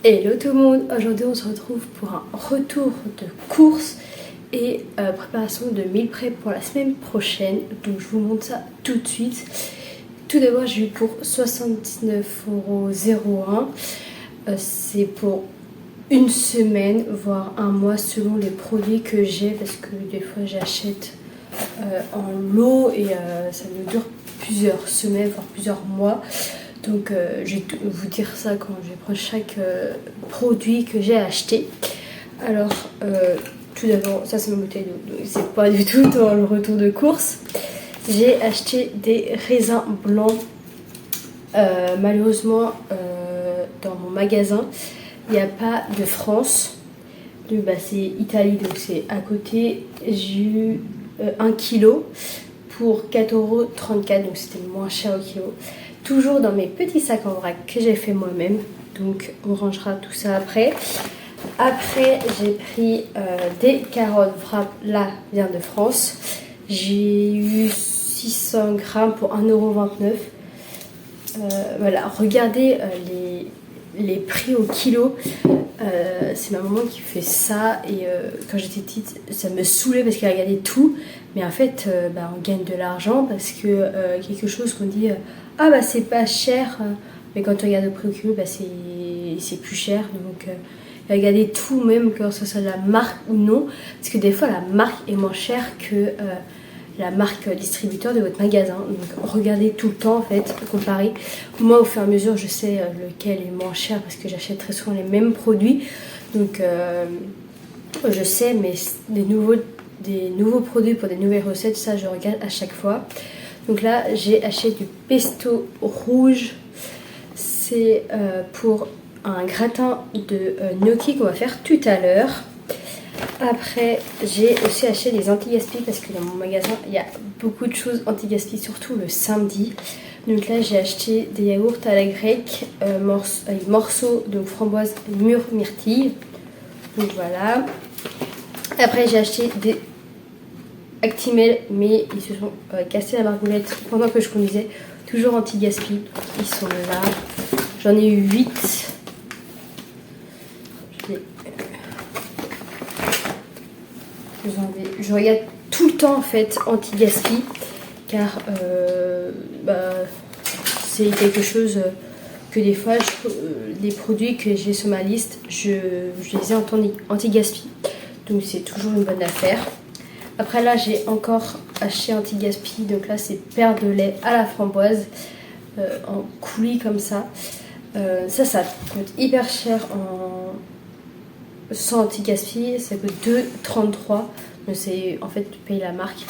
Hello tout le monde, aujourd'hui on se retrouve pour un retour de course et préparation de meal prep pour la semaine prochaine. Donc je vous montre ça tout de suite. Tout d'abord j'ai eu pour 79,01 €. C'est pour une semaine, voire un mois selon les produits que j'ai, parce que des fois j'achète en lot et ça me dure plusieurs semaines, voire plusieurs mois. Donc je vais vous dire ça quand je vais prendre chaque produit que j'ai acheté. Alors tout d'abord, ça c'est ma bouteille d'eau, donc c'est pas du tout dans le retour de course. J'ai acheté des raisins blancs. Malheureusement dans mon magasin il n'y a pas de France. Donc c'est Italie, donc c'est à côté. J'ai eu 1 kg pour 4,34 €, donc c'était moins cher au kilo. Toujours dans mes petits sacs en vrac que j'ai fait moi-même, donc on rangera tout ça après. Après j'ai pris des carottes Frappe, là vient de France. J'ai eu 600 grammes pour 1,29 €. Voilà, regardez les prix au kilo. C'est ma maman qui fait ça et quand j'étais petite ça me saoulait parce qu'elle regardait tout, mais en fait on gagne de l'argent parce que quelque chose qu'on dit ah bah c'est pas cher, mais quand on regarde le prix au kilo c'est plus cher. Donc regardez tout, même que ce soit la marque ou non, parce que des fois la marque est moins chère que la marque distributeur de votre magasin. Donc regardez tout le temps en fait, comparez. Moi au fur et à mesure je sais lequel est moins cher parce que j'achète très souvent les mêmes produits. Donc je sais, mais des nouveaux produits pour des nouvelles recettes, ça je regarde à chaque fois. Donc là j'ai acheté du pesto rouge. C'est pour un gratin de gnocchi qu'on va faire tout à l'heure. Après j'ai aussi acheté des anti-gaspi parce que dans mon magasin il y a beaucoup de choses anti-gaspi, surtout le samedi. Donc là j'ai acheté des yaourts à la grecque, morceaux de framboise mûre myrtille. Donc voilà. Après j'ai acheté des Actimel, mais ils se sont cassés la margoulette pendant que je conduisais. Toujours anti-gaspi, ils sont là. J'en ai eu 8. Je regarde tout le temps en fait anti-gaspi, car c'est quelque chose que des fois les produits que j'ai sur ma liste je les ai en anti-gaspi, donc c'est toujours une bonne affaire. Après là j'ai encore acheté anti-gaspi, donc là c'est paire de lait à la framboise en coulis comme ça. Ça coûte hyper cher sans anti-gaspi, ça coûte 2,33 €. Mais c'est en fait tu payes la marque.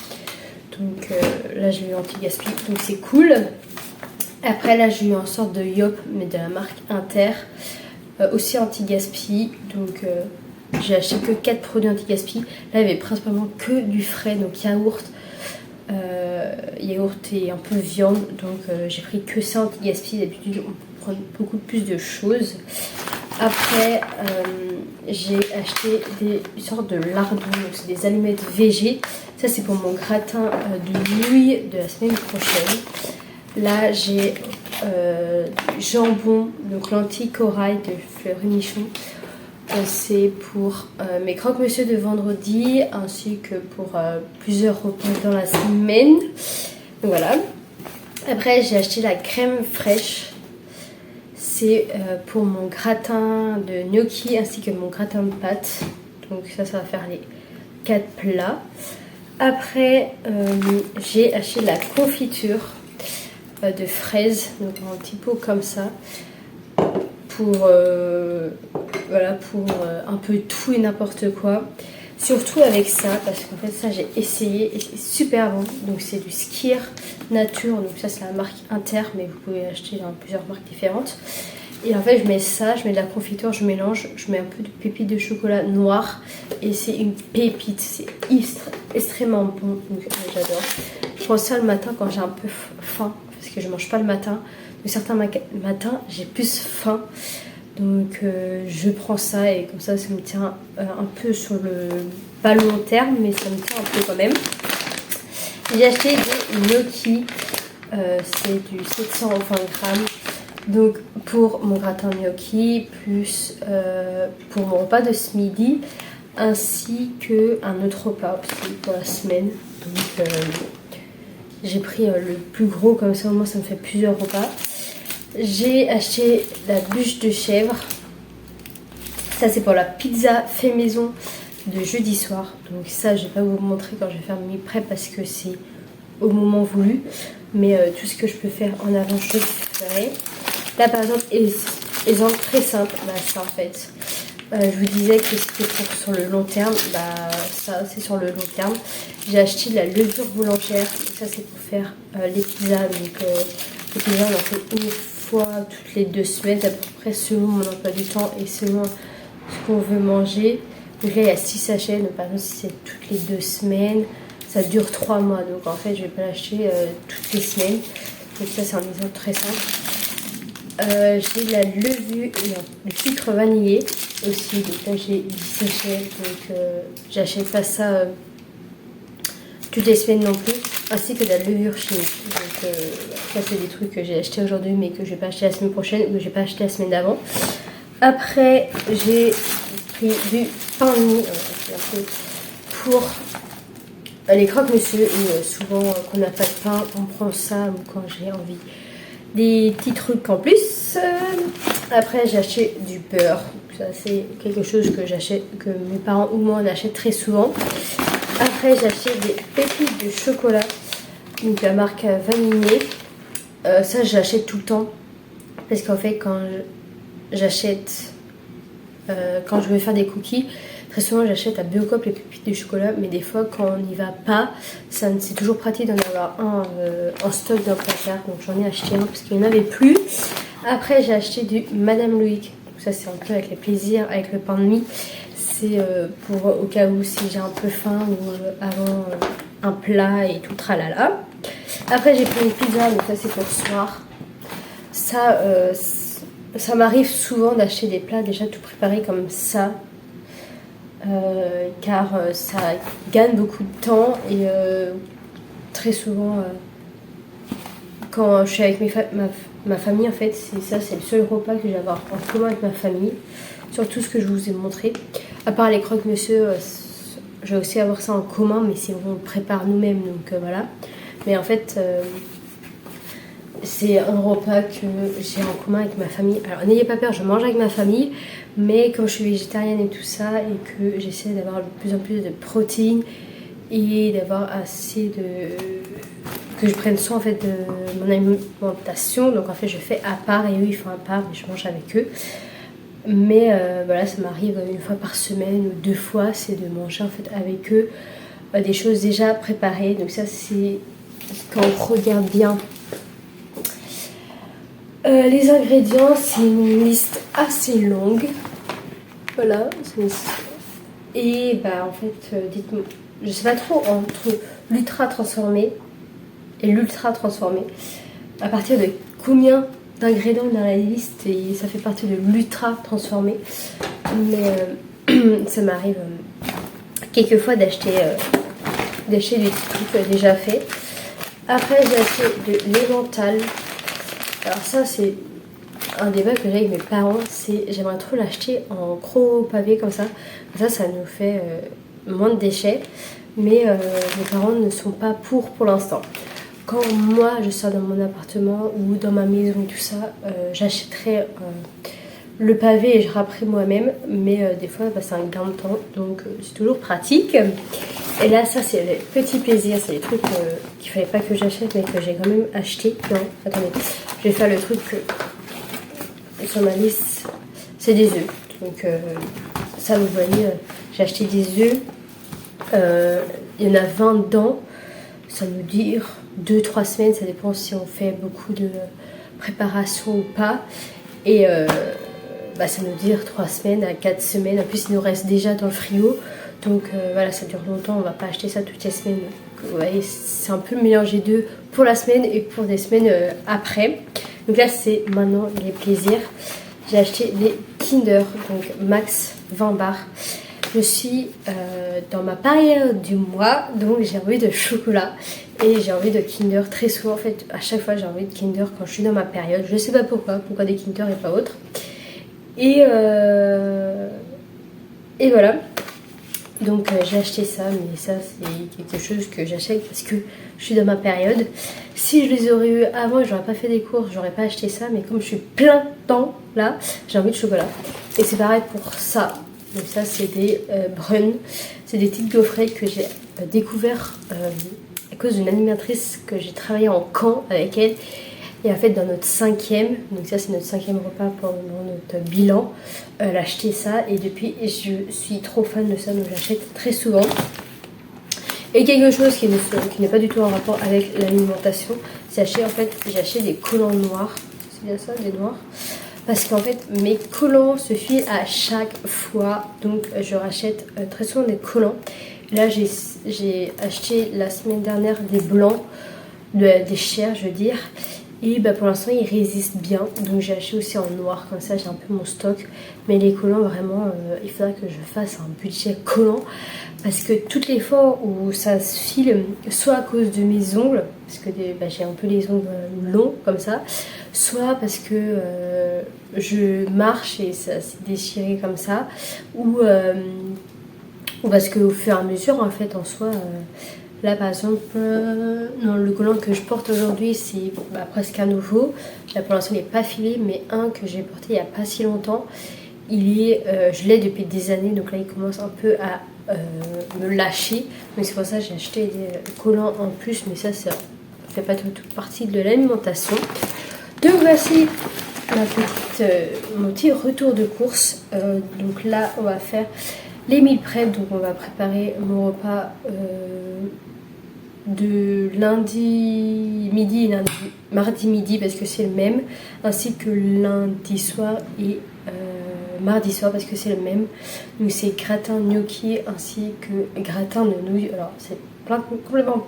Donc là j'ai eu anti-gaspi, donc c'est cool. Après là j'ai eu une sorte de Yop, mais de la marque Inter, aussi anti-gaspi. Donc j'ai acheté que 4 produits anti-gaspi. Là il y avait principalement que du frais, donc yaourt et un peu viande. Donc j'ai pris que ça anti-gaspi. D'habitude on peut prendre beaucoup plus de choses. Après j'ai acheté une sorte de lardons, donc c'est des allumettes végé. Ça c'est pour mon gratin de nouilles de la semaine prochaine. Là j'ai du jambon, donc lentilles corail de Fleury Michon. C'est pour mes croque-monsieur de vendredi, ainsi que pour plusieurs repas dans la semaine. Donc voilà. Après j'ai acheté la crème fraîche. C'est pour mon gratin de gnocchi ainsi que mon gratin de pâtes. Donc ça va faire les 4 plats. Après j'ai acheté la confiture de fraises, donc en petit pot comme ça, pour un peu tout et n'importe quoi. Surtout avec ça, parce qu'en fait ça j'ai essayé et c'est super bon. Donc c'est du Skyr Nature, donc ça c'est la marque Inter, mais vous pouvez acheter dans plusieurs marques différentes. Et en fait je mets ça, je mets de la confiture, je mélange, je mets un peu de pépites de chocolat noir et c'est une pépite, c'est extrêmement bon, donc j'adore. Je prends ça le matin quand j'ai un peu faim, parce que je mange pas le matin, mais certains matins j'ai plus faim. Donc je prends ça et comme ça me tient un peu sur le pas long terme, mais ça me tient un peu quand même. J'ai acheté des gnocchis, c'est du 720 grammes. Donc pour mon gratin gnocchi, plus pour mon repas de ce midi, ainsi qu'un autre repas aussi pour la semaine. Donc j'ai pris le plus gros, comme ça au moins ça me fait plusieurs repas. J'ai acheté la bûche de chèvre. Ça c'est pour la pizza fait maison de jeudi soir. Donc ça je vais pas vous montrer quand je vais faire mes prep parce que c'est au moment voulu. Mais tout ce que je peux faire en avant je le ferai. Là par exemple, exemple très simple, bah ça en fait. Je vous disais que c'était sur le long terme, bah ça c'est sur le long terme. J'ai acheté de la levure boulangère, donc ça c'est pour faire les pizzas. Donc les pizzas on en fait une fois toutes les 2 semaines à peu près selon mon emploi du temps et selon ce qu'on veut manger. Donc là il y a 6 sachets, donc par exemple si c'est toutes les 2 semaines, ça dure 3 mois. Donc en fait je vais pas l'acheter toutes les semaines. Donc ça c'est un exemple très simple. J'ai de la levure, non, du sucre vanillé aussi, donc là j'ai 10 sachets, donc j'achète pas ça toutes les semaines non plus, ainsi que de la levure chimique. Donc ça c'est des trucs que j'ai acheté aujourd'hui mais que je vais pas acheter la semaine prochaine ou que j'ai pas acheté la semaine d'avant. Après j'ai pris du pain de mie pour les croque-monsieur, ou souvent quand on n'a pas de pain on prend ça, ou quand j'ai envie des petits trucs en plus. Après j'ai acheté du beurre, ça c'est quelque chose que j'achète, que mes parents ou moi on achète très souvent. Après j'ai acheté des pépites de chocolat, donc la marque Vanillé. Ça j'achète tout le temps parce qu'en fait quand j'achète quand je veux faire des cookies, très souvent j'achète à Biocop les pépites de chocolat, mais des fois quand on n'y va pas, c'est toujours pratique d'en avoir un en stock dans le placard. Donc j'en ai acheté un parce qu'il n'y en avait plus. Après j'ai acheté du Madame Loïc, donc ça c'est un peu avec les plaisirs, avec le pain de mie. C'est pour au cas où si j'ai un peu faim ou avant un plat et tout tralala. Après j'ai pris une pizza, donc ça c'est pour ce soir. Ça m'arrive souvent d'acheter des plats déjà tout préparés comme ça. Car ça gagne beaucoup de temps et très souvent quand je suis avec ma famille en fait, c'est le seul repas que je vais avoir en commun avec ma famille, sur tout ce que je vous ai montré, à part les croque-monsieur. Je vais aussi avoir ça en commun, mais c'est on le prépare nous-mêmes, donc voilà. Mais en fait c'est un repas que j'ai en commun avec ma famille. Alors n'ayez pas peur, je mange avec ma famille, mais comme je suis végétarienne et tout ça, et que j'essaie d'avoir de plus en plus de protéines et d'avoir assez de... que je prenne soin en fait de mon alimentation, donc en fait je fais à part et eux ils font à part et je mange avec eux. Mais voilà, ça m'arrive une fois par semaine ou 2 fois, c'est de manger en fait avec eux des choses déjà préparées. Donc ça c'est quand on regarde bien. Les ingrédients, c'est une liste assez longue. Voilà. Et bah en fait, dites-moi, je sais pas trop entre l'ultra transformé et l'ultra transformé. À partir de combien d'ingrédients dans la liste et ça fait partie de l'ultra transformé. Mais ça m'arrive quelquefois d'acheter des trucs déjà faits. Après j'ai acheté de l'emmental. Alors ça c'est un débat que j'ai avec mes parents, c'est j'aimerais trop l'acheter en gros pavé comme ça. Ça nous fait moins de déchets, mais mes parents ne sont pas pour l'instant. Quand moi je sors dans mon appartement ou dans ma maison et tout ça, j'achèterai le pavé et je râperai moi-même, mais des fois bah, c'est un gain de temps, donc c'est toujours pratique. Et là ça c'est les petits plaisirs, c'est les trucs qu'il fallait pas que j'achète mais que j'ai quand même acheté. Non, attendez, je vais faire le truc sur ma liste, c'est des œufs. Donc ça vous voyez, j'ai acheté des œufs, il y en a 20 dedans, ça nous dure 2-3 semaines, ça dépend si on fait beaucoup de préparation ou pas. Et bah, ça nous dure 3 semaines à 4 semaines, en plus il nous reste déjà dans le frigo. Donc voilà, ça dure longtemps, on va pas acheter ça toutes les semaines. Donc, vous voyez, c'est un peu mélangé d'œufs pour la semaine et pour des semaines après. Donc là, c'est maintenant les plaisirs. J'ai acheté les Kinder, donc max 20 bars. je suis dans ma période du mois, donc j'ai envie de chocolat et j'ai envie de Kinder très souvent. En fait, à chaque fois j'ai envie de Kinder quand je suis dans ma période. Je sais pas pourquoi des Kinder et pas autre. Et voilà. Donc j'ai acheté ça, mais ça c'est quelque chose que j'achète parce que je suis dans ma période. Si je les aurais eu avant et j'aurais pas fait des courses, j'aurais pas acheté ça. Mais comme je suis plein temps là, j'ai envie de chocolat. Et c'est pareil pour ça. Donc ça c'est des Brun. C'est des petites gaufrettes que j'ai découvert à cause d'une animatrice que j'ai travaillé en camp avec elle. Et en fait dans notre 5e, donc ça c'est notre 5e repas pendant notre bilan, elle a acheté ça et depuis je suis trop fan de ça, donc j'achète très souvent. Et quelque chose qui n'est pas du tout en rapport avec l'alimentation, c'est acheter, en fait j'ai acheté des collants noirs, c'est bien ça, des noirs, parce qu'en fait mes collants se filent à chaque fois, donc je rachète très souvent des collants. Là j'ai acheté la semaine dernière des blancs, des chairs je veux dire. Et bah pour l'instant ils résistent bien, donc j'ai acheté aussi en noir, comme ça j'ai un peu mon stock. Mais les collants vraiment il faudra que je fasse un budget collant, parce que toutes les fois où ça se file, soit à cause de mes ongles, parce que j'ai un peu les ongles longs comme ça, soit parce que je marche et ça s'est déchiré comme ça, ou parce qu'au fur et à mesure en fait en soi... Là par exemple, le collant que je porte aujourd'hui c'est presque un nouveau. Là pour l'instant il n'est pas filé, mais un que j'ai porté il n'y a pas si longtemps, je l'ai depuis des années, donc là il commence un peu à me lâcher. Donc c'est pour ça que j'ai acheté des collants en plus, mais ça fait pas toute partie de l'alimentation. Donc voici mon petit retour de course. Donc là on va faire les meal prep, donc on va préparer mon repas de lundi midi et mardi midi parce que c'est le même, ainsi que lundi soir et mardi soir parce que c'est le même. Donc c'est gratin gnocchi ainsi que gratin de nouilles, alors c'est complètement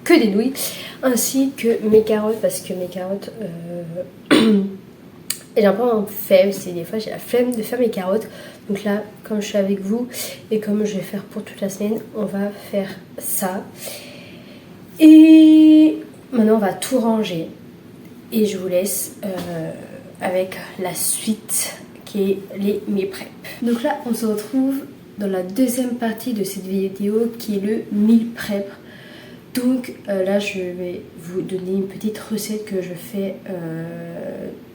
que des nouilles, ainsi que mes carottes parce que mes carottes j'ai un peu un flemme, des fois j'ai la flemme de faire mes carottes. Donc là, comme je suis avec vous et comme je vais faire pour toute la semaine, on va faire ça. Et maintenant on va tout ranger. Et je vous laisse avec la suite qui est les meal prep. Donc là, on se retrouve dans la deuxième partie de cette vidéo qui est le meal prep. Donc là je vais vous donner une petite recette que je fais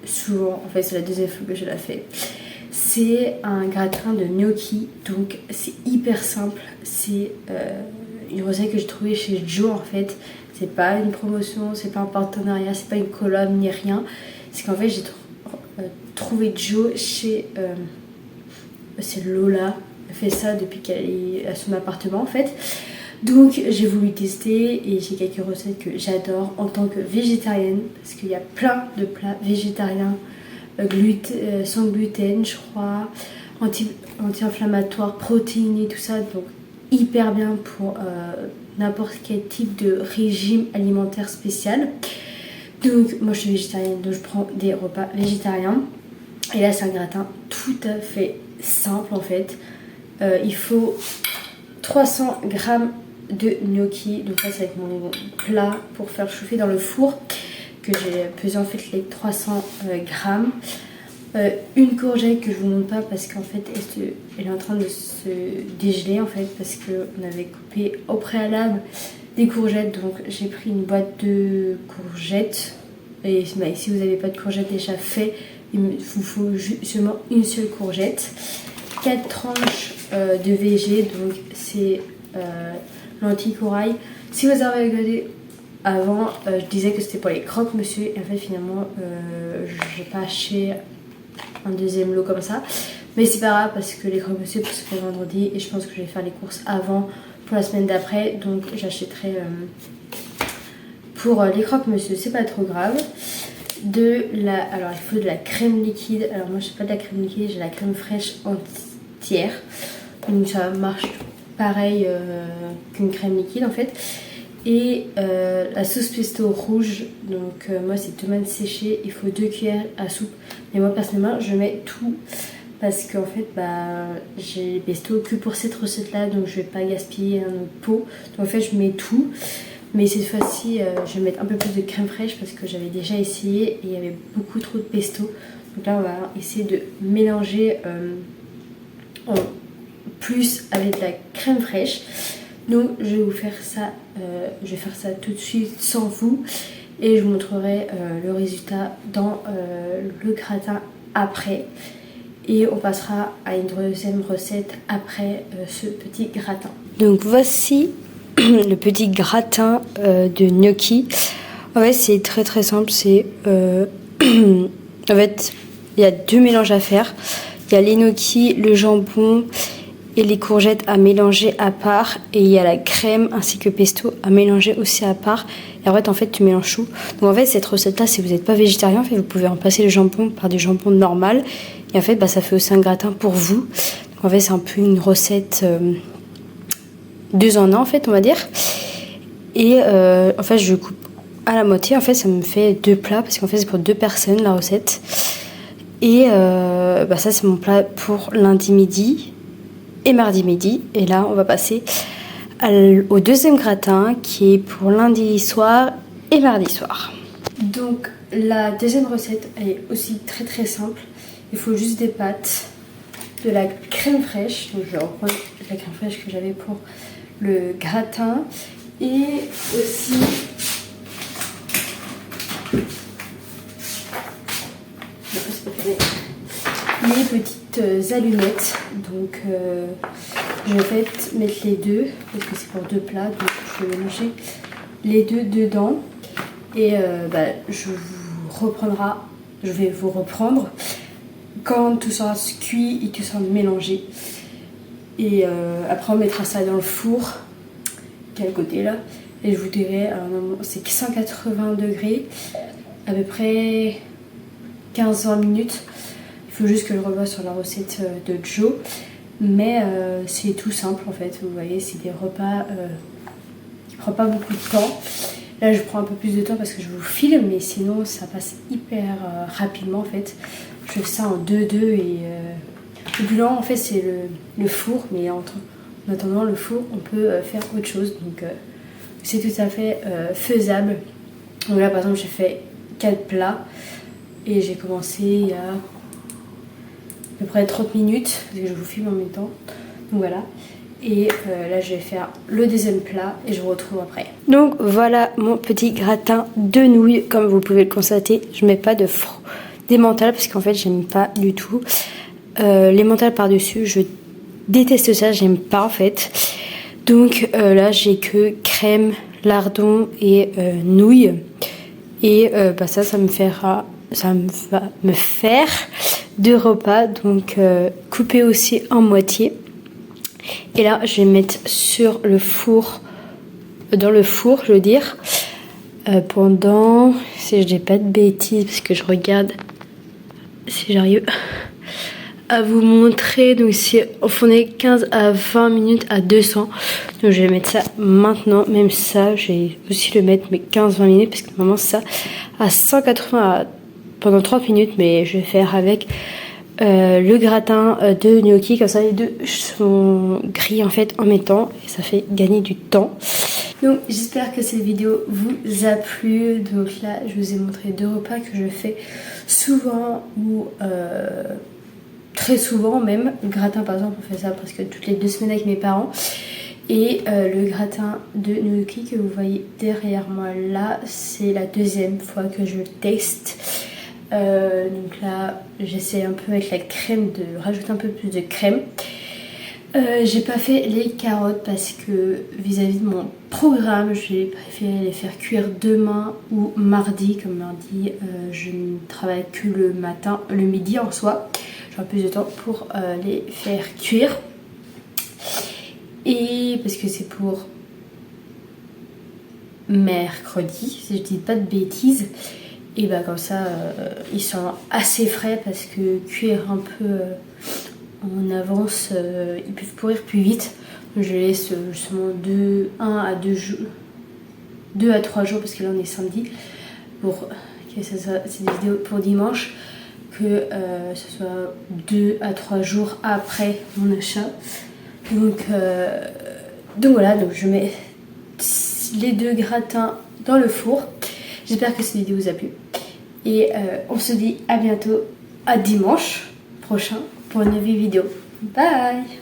souvent, en fait c'est la deuxième fois que je la fais. C'est un gratin de gnocchi, donc c'est hyper simple, c'est une recette que j'ai trouvée chez Joe en fait. C'est pas une promotion, c'est pas un partenariat, c'est pas une collab ni rien. C'est qu'en fait j'ai trouvé Joe chez c'est Lola, elle fait ça depuis qu'elle est à son appartement en fait. Donc j'ai voulu tester et j'ai quelques recettes que j'adore en tant que végétarienne, parce qu'il y a plein de plats végétariens, sans gluten je crois, anti-inflammatoires, protéinés, tout ça, donc hyper bien pour n'importe quel type de régime alimentaire spécial. Donc moi je suis végétarienne, donc je prends des repas végétariens. Et là c'est un gratin tout à fait simple en fait. Il faut 300 g de gnocchi, donc ça c'est avec mon plat pour faire chauffer dans le four que j'ai pesé en fait les 300 grammes. Une courgette que je vous montre pas parce qu'en fait elle est en train de se dégeler en fait, parce qu'on avait coupé au préalable des courgettes, donc j'ai pris une boîte de courgettes. Et si vous n'avez pas de courgettes déjà fait, il vous faut seulement une seule courgette, 4 tranches de VG, donc c'est lentilles corail. Si vous avez regardé avant, je disais que c'était pour les croque-monsieur et en fait finalement j'ai pas acheté un deuxième lot comme ça, mais c'est pas grave parce que les croque-monsieur se fait vendredi et je pense que je vais faire les courses avant pour la semaine d'après, donc j'achèterai pour les croque-monsieur, c'est pas trop grave. Alors il faut de la crème liquide, alors moi j'ai pas de la crème liquide, j'ai la crème fraîche entière, donc ça marche pareil qu'une crème liquide en fait. Et la sauce pesto rouge, donc moi c'est tomate séchée, il faut 2 cuillères à soupe, mais moi personnellement je mets tout parce qu'en fait j'ai les pesto que pour cette recette là, donc je vais pas gaspiller un autre pot. Donc en fait je mets tout, mais cette fois-ci je vais mettre un peu plus de crème fraîche parce que j'avais déjà essayé et il y avait beaucoup trop de pesto. Donc là on va essayer de mélanger en plus avec la crème fraîche. Donc je vais vous faire ça, je vais faire ça tout de suite sans vous et je vous montrerai le résultat dans le gratin après. Et on passera à une deuxième recette après ce petit gratin. Donc voici le petit gratin de gnocchi. En fait c'est très très simple, c'est en fait il y a 2 mélanges à faire. Il y a les gnocchis, le jambon et les courgettes à mélanger à part, et il y a la crème ainsi que pesto à mélanger aussi à part. Et en fait tu mélanges tout. Donc en fait cette recette là, si vous n'êtes pas végétarien, en fait, vous pouvez remplacer le jambon par du jambon normal. Et en fait ça fait aussi un gratin pour vous. Donc en fait c'est un peu une recette 2 en 1 en fait on va dire. Et en fait je coupe à la moitié, en fait ça me fait 2 plats parce qu'en fait c'est pour 2 personnes la recette. Et ça c'est mon plat pour lundi midi et mardi midi. Et là on va passer au deuxième gratin qui est pour lundi soir et mardi soir. Donc la deuxième recette elle est aussi très très simple. Il faut juste des pâtes, de la crème fraîche. Donc je vais reprendre la crème fraîche que j'avais pour le gratin. Et aussi les petites allumettes. Donc je vais mettre les deux parce que c'est pour 2 plats, donc je vais mélanger les deux dedans. Et je vais vous reprendre quand tout sera cuit et tout sera mélangé. Et après on mettra ça dans le four, quel côté là, et je vous dirai, c'est 180 degrés, à peu près 15-20 minutes. Il faut juste que je revoie sur la recette de Joe, mais c'est tout simple en fait. Vous voyez, c'est des repas qui ne prennent pas beaucoup de temps. Là je prends un peu plus de temps parce que je vous filme, mais sinon ça passe hyper rapidement en fait. Je fais ça en 2-2 et le plus lent en fait c'est le four, mais en attendant le four on peut faire autre chose, donc c'est tout à fait faisable. Donc là par exemple j'ai fait 4 plats et j'ai commencé il y a à peu près 30 minutes parce que je vous filme en même temps, donc voilà. Et là je vais faire le deuxième plat et je vous retrouve après. Donc voilà mon petit gratin de nouilles. Comme vous pouvez le constater, je mets pas d'emmental parce qu'en fait j'aime pas du tout l'emmental par dessus. Je déteste ça, j'aime pas en fait. Donc là j'ai que crème, lardon et nouilles. Et ça va me faire 2 repas, donc coupé aussi en moitié. Et là je vais mettre sur le four, dans le four je veux dire, pendant, si je dis pas de bêtises, parce que je regarde si j'arrive à vous montrer, donc c'est enfourné 15 à 20 minutes à 200. Donc je vais mettre ça maintenant, même ça je vais aussi le mettre mais 15-20 minutes parce que normalement ça à 180 pendant 30 minutes, mais je vais faire avec le gratin de gnocchi, comme ça les deux sont grillés en fait en même temps et ça fait gagner du temps. Donc j'espère que cette vidéo vous a plu. Donc là je vous ai montré 2 repas que je fais souvent ou très souvent même. Le gratin par exemple on fait ça presque toutes les 2 semaines avec mes parents. Et le gratin de gnocchi que vous voyez derrière moi là, c'est la 2e fois que je le teste. Donc là j'essaie un peu avec la crème de rajouter un peu plus de crème. J'ai pas fait les carottes parce que vis-à-vis de mon programme j'ai préféré les faire cuire demain ou mardi. Comme mardi je ne travaille que le matin, le midi en soi, j'aurai plus de temps pour les faire cuire. Et parce que c'est pour mercredi, si je dis pas de bêtises. Et comme ça ils sont assez frais parce que cuire un peu en avance ils peuvent pourrir plus vite. Donc je laisse justement 2 à 3 jours parce que là on est samedi, pour que c'est des vidéos pour dimanche, que ce soit 2 à 3 jours après mon achat. Donc voilà, donc je mets les 2 gratins dans le four. J'espère que cette vidéo vous a plu. Et on se dit à bientôt, à dimanche prochain pour une nouvelle vidéo. Bye!